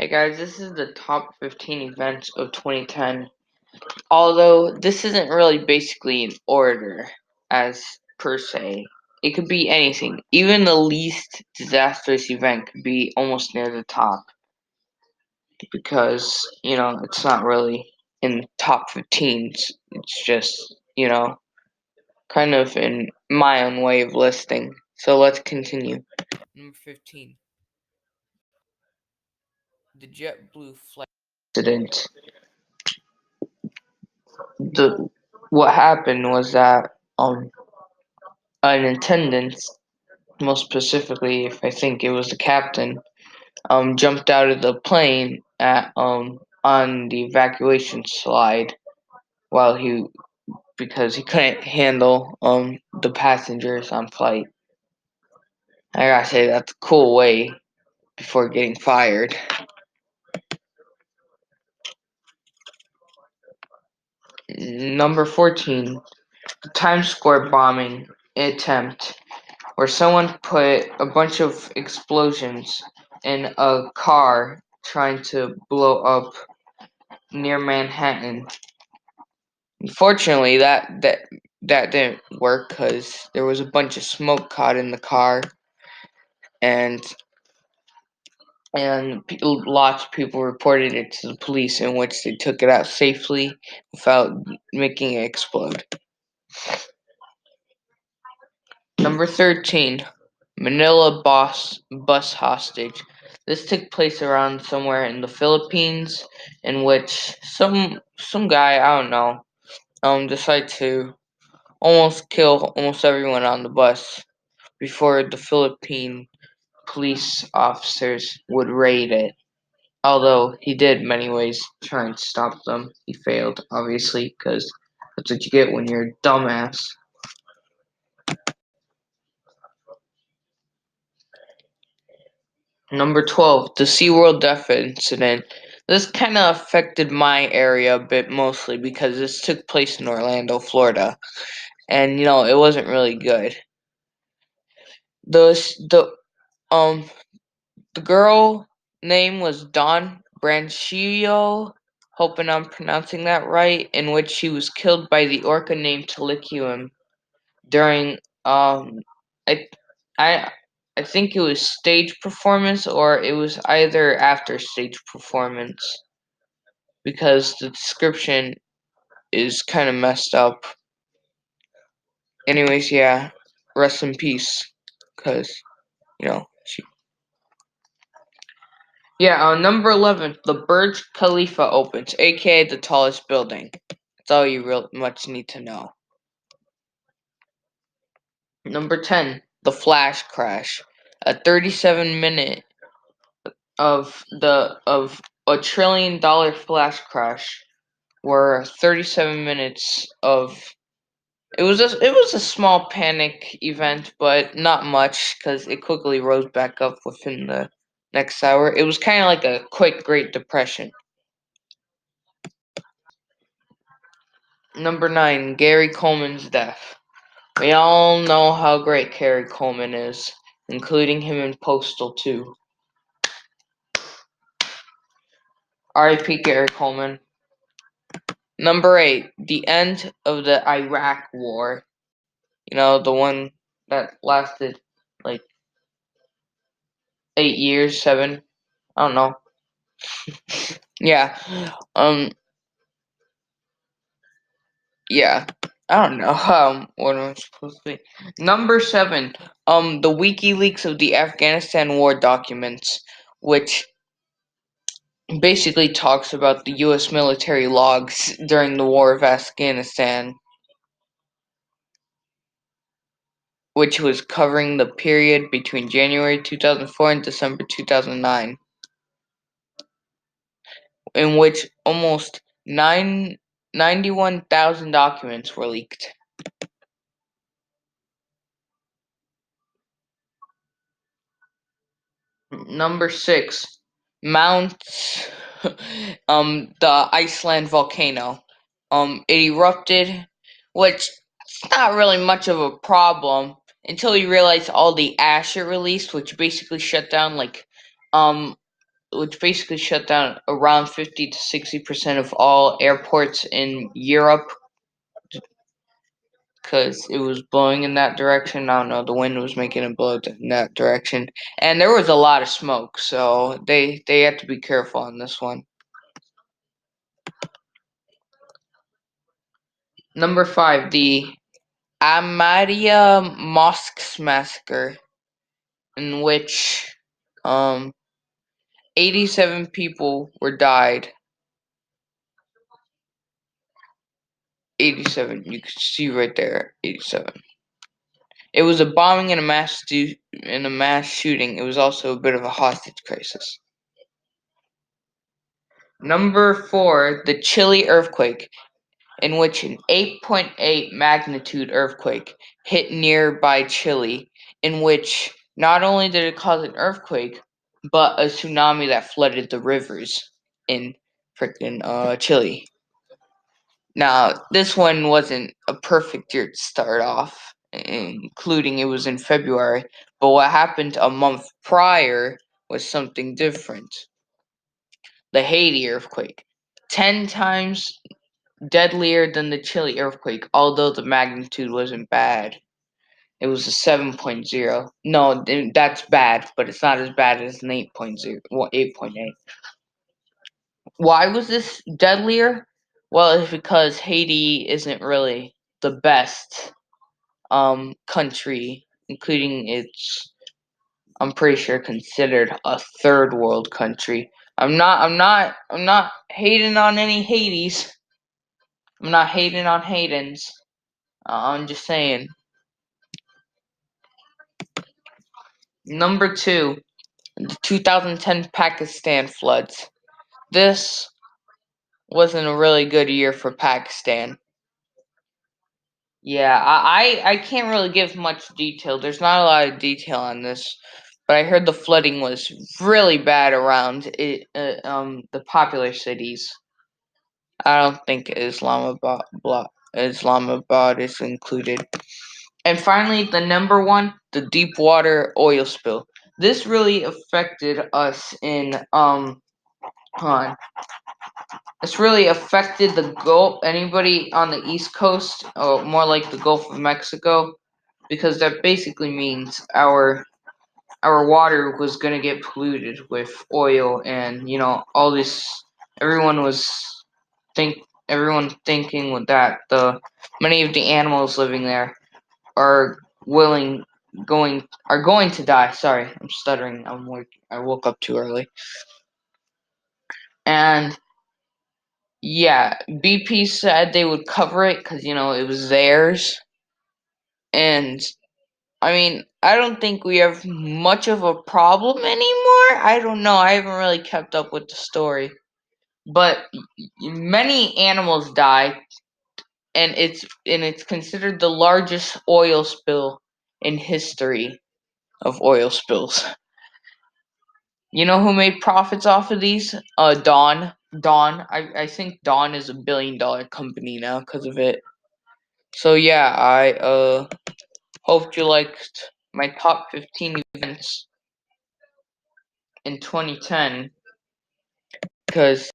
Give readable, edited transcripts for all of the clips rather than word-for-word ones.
Hey guys, this is the top 15 events of 2010. Although this isn't really basically in order as per se. It could be anything. Even the least disastrous event could be almost near the top because, it's not really in top 15s. It's just, kind of in my own way of listing. So let's continue. Number 15. The JetBlue flight incident. What happened was that an attendant, most specifically, if I think it was the captain, jumped out of the plane at on the evacuation slide while because he couldn't handle the passengers on flight. I gotta say that's a cool way before getting fired. Number 14, the Times Square bombing attempt, where someone put a bunch of explosions in a car trying to blow up near Manhattan. Unfortunately, that didn't work because there was a bunch of smoke caught in the car, and lots of people reported it to the police, in which they took it out safely without making it explode. Number 13, Manila Bus Hostage. This took place around somewhere in the Philippines, in which some guy, I don't know, decided to almost kill almost everyone on the bus before the Philippine police officers would raid it. Although he did in many ways try and stop them. He failed, obviously, because that's what you get when you're a dumbass. Number 12, the SeaWorld Defense incident. This kind of affected my area a bit, mostly because this took place in Orlando, Florida, and it wasn't really good. The um the girl name was Dawn Branchio, hoping I'm pronouncing that right, in which she was killed by the orca named Taliquium during I I I think it was stage performance, or it was either after stage performance, because the description is kind of messed up. Anyways, yeah, rest in peace, cause she. Yeah, number 11, the Burj Khalifa opens, aka the tallest building. That's all you real much need to know. Number 10, the Flash crash, a 37-minute of a $1 trillion flash crash, where 37 minutes of it was a small panic event, but not much because it quickly rose back up within the next hour. It was kind of like a quick Great Depression. Number 9, Gary Coleman's death. We all know how great Gary Coleman is, including him in Postal 2. R.I.P. Gary Coleman. Number 8, the end of the Iraq War. The one that lasted like 8 years, 7. I don't know. Yeah. Yeah. I don't know what am I supposed to be. Number 7, the WikiLeaks of the Afghanistan War Documents, which basically talks about the U.S. military logs during the War of Afghanistan, which was covering the period between January 2004 and December 2009, in which almost 91,000 documents were leaked. Number 6, Mount the Iceland volcano. It erupted, which is not really much of a problem until you realize all the ash it released, which basically shut down like which basically shut down around 50 to 60% of all airports in Europe because it was blowing in that direction. I don't know, the wind was making it blow in that direction, and there was a lot of smoke, so they had to be careful on this one. Number 5, the Ahmadiyya Mosques massacre, in which 87 people were died. 87, you can see right there, 87. It was a bombing and a mass shooting. It was also a bit of a hostage crisis. Number 4, the Chile Earthquake, in which an 8.8 magnitude earthquake hit nearby Chile, in which not only did it cause an earthquake, but a tsunami that flooded the rivers in frickin' Chile. Now, this one wasn't a perfect year to start off, including it was in February, but what happened a month prior was something different. The Haiti earthquake, 10 times deadlier than the Chile earthquake, although the magnitude wasn't bad. It was a 7.0. No, that's bad, but it's not as bad as an 8.0, well, 8.8. Why was this deadlier? Well, it's because Haiti isn't really the best country, including I'm pretty sure considered a third world country. I'm not hating on any Haitis. I'm not hating on Haydens. I'm just saying. Number 2, the 2010 Pakistan floods. This wasn't a really good year for Pakistan. Yeah, I can't really give much detail. There's not a lot of detail on this, but I heard the flooding was really bad around the popular cities. I don't think Islamabad is included. And finally, the number 1, the Deepwater oil spill. This really affected us in hold on. This really affected the Gulf. Anybody on the East Coast, or more like the Gulf of Mexico, because that basically means our water was gonna get polluted with oil, and all this. Everyone was everyone thinking with that the many of the animals living there are going to die. Sorry, I'm stuttering. I woke up too early. And yeah, BP said they would cover it because it was theirs. And I mean, I don't think we have much of a problem anymore. I don't know. I haven't really kept up with the story. But many animals died, and it's considered the largest oil spill in history of oil spills. You know who made profits off of these? Dawn. I think Dawn is a $1 billion company now because of it. So yeah, I hope you liked my top 15 events in 2010 because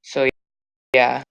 so yeah.